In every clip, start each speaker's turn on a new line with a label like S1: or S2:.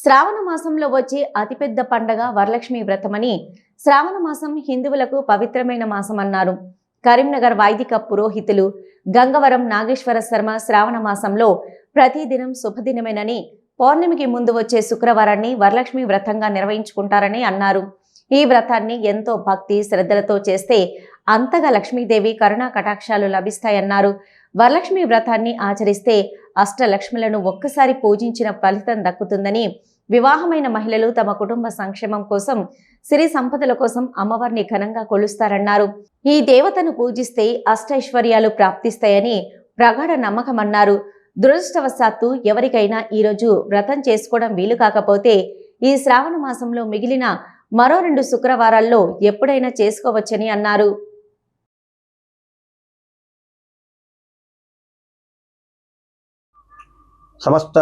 S1: శ్రావణ మాసంలో వచ్చే అతిపెద్ద పండగ వరలక్ష్మి వ్రతమని శ్రావణ మాసం హిందువులకు పవిత్రమైన మాసం అన్నారు. కరీంనగర్ వైదిక పురోహితులు గంగవరం నాగేశ్వర శర్మ శ్రావణ మాసంలో ప్రతిదినం శుభదినమేనని, పౌర్ణమికి ముందు వచ్చే శుక్రవారాన్ని వరలక్ష్మి వ్రతంగా నిర్వహించుకుంటారని అన్నారు. ఈ వ్రతాన్ని ఎంతో భక్తి శ్రద్ధలతో చేస్తే అంతగా లక్ష్మీదేవి కరుణా కటాక్షాలు లభిస్తాయన్నారు. వరలక్ష్మి వ్రతాన్ని ఆచరిస్తే అష్టలక్ష్ములను ఒక్కసారి పూజించిన ఫలితం దక్కుతుందని, వివాహమైన మహిళలు తమ కుటుంబ సంక్షేమం కోసం, సిరి సంపదల కోసం అమ్మవారిని ఘనంగా కొలుస్తారన్నారు. ఈ దేవతను పూజిస్తే అష్టైశ్వర్యాలు ప్రాప్తిస్తాయని ప్రగాఢ నమ్మకమన్నారు. దురదృష్టవశాత్తు ఎవరికైనా ఈరోజు వ్రతం చేసుకోవడం వీలు కాకపోతే ఈ శ్రావణ మాసంలో మిగిలిన మరో 2 శుక్రవారాల్లో ఎప్పుడైనా చేసుకోవచ్చని అన్నారు.
S2: సమస్త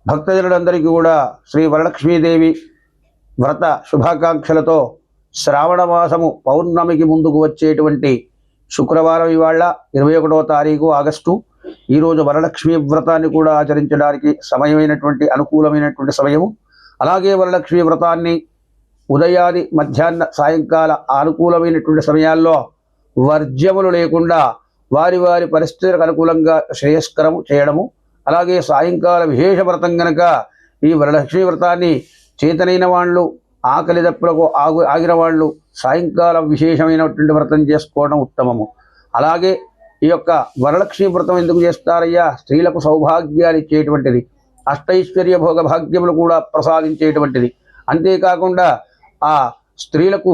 S2: భక్తజనులందరికీ కూడా శ్రీ వరలక్ష్మీదేవి వ్రత శుభాకాంక్షలతో శ్రావణ మాసము పౌర్ణమికి ముందుకు వచ్చేటువంటి శుక్రవారం ఇవాళ 21వ తారీఖు ఆగస్టు. ఈరోజు వరలక్ష్మీ వ్రతాన్ని కూడా ఆచరించడానికి సమయమైనటువంటి అనుకూలమైనటువంటి సమయము. అలాగే వరలక్ష్మీ వ్రతాన్ని ఉదయాది మధ్యాహ్న సాయంకాల అనుకూలమైనటువంటి సమయాల్లో వర్జ్యములు లేకుండా వారి వారి పరిస్థితులకు అనుకూలంగా శ్రేయస్కరము చేయడము. అలాగే సాయంకాల విశేష వ్రతం కనుక ఈ వరలక్ష్మీ వ్రతాన్ని చేతనైన వాళ్ళు, ఆకలి దప్పులకు ఆగిన వాళ్ళు సాయంకాలం విశేషమైనటువంటి వ్రతం చేసుకోవడం ఉత్తమము. అలాగే ఈ యొక్క వరలక్ష్మీ వ్రతం ఎందుకు చేస్తారయ్యా? స్త్రీలకు సౌభాగ్యాలు ఇచ్చేటువంటిది, అష్టైశ్వర్య భోగ భాగ్యములు కూడా ప్రసాదించేటువంటిది. అంతేకాకుండా ఆ స్త్రీలకు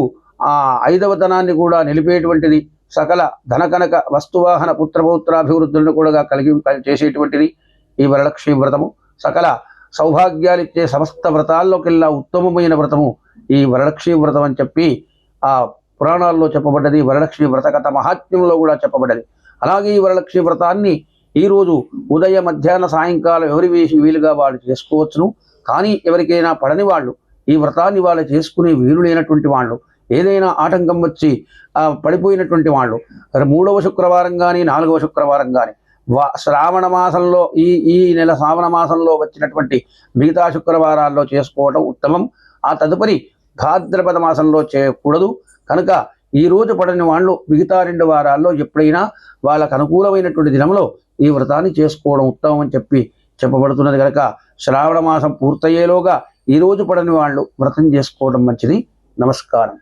S2: ఆ 5వ తనాన్ని కూడా నిలిపేటువంటిది, సకల ధనకనక వస్తువాహన పుత్రపౌత్రాభివృద్ధులను కూడా కలిగి చేసేటువంటిది ఈ వరలక్ష్మీ వ్రతము. సకల సౌభాగ్యాలిచ్చే సమస్త వ్రతాల్లోకెల్లా ఉత్తమమైన వ్రతము ఈ వరలక్ష్మీ వ్రతం అని చెప్పి ఆ పురాణాల్లో చెప్పబడ్డది. వరలక్ష్మీ వ్రత కథ మహాత్మ్యంలో కూడా చెప్పబడ్డది. అలాగే ఈ వరలక్ష్మీ వ్రతాన్ని ఈరోజు ఉదయ మధ్యాహ్న సాయంకాలం ఎవరి వీలుగా వాళ్ళు చేసుకోవచ్చును. కానీ ఎవరికైనా పడని వాళ్ళు, ఈ వ్రతాన్ని వాళ్ళు చేసుకునే వీలు లేనటువంటి వాళ్ళు, ఏదైనా ఆటంకం వచ్చి పడిపోయినటువంటి వాళ్ళు 3వ శుక్రవారం కానీ 4వ శుక్రవారం కానీ శ్రావణ మాసంలో ఈ నెల శ్రావణ మాసంలో వచ్చినటువంటి మిగతా శుక్రవారాల్లో చేసుకోవడం ఉత్తమం. ఆ తదుపరి భాద్రపద మాసంలో చేయకూడదు. కనుక ఈ రోజు పడని వాళ్ళు మిగతా 2 వారాల్లో ఎప్పుడైనా వాళ్ళకు అనుకూలమైనటువంటి దినంలో ఈ వ్రతాన్ని చేసుకోవడం ఉత్తమం అని చెప్పి చెప్పబడుతున్నది. కనుక శ్రావణ మాసం పూర్తయ్యేలోగా ఈ రోజు పడని వాళ్ళు వ్రతం చేసుకోవడం మంచిది. నమస్కారం.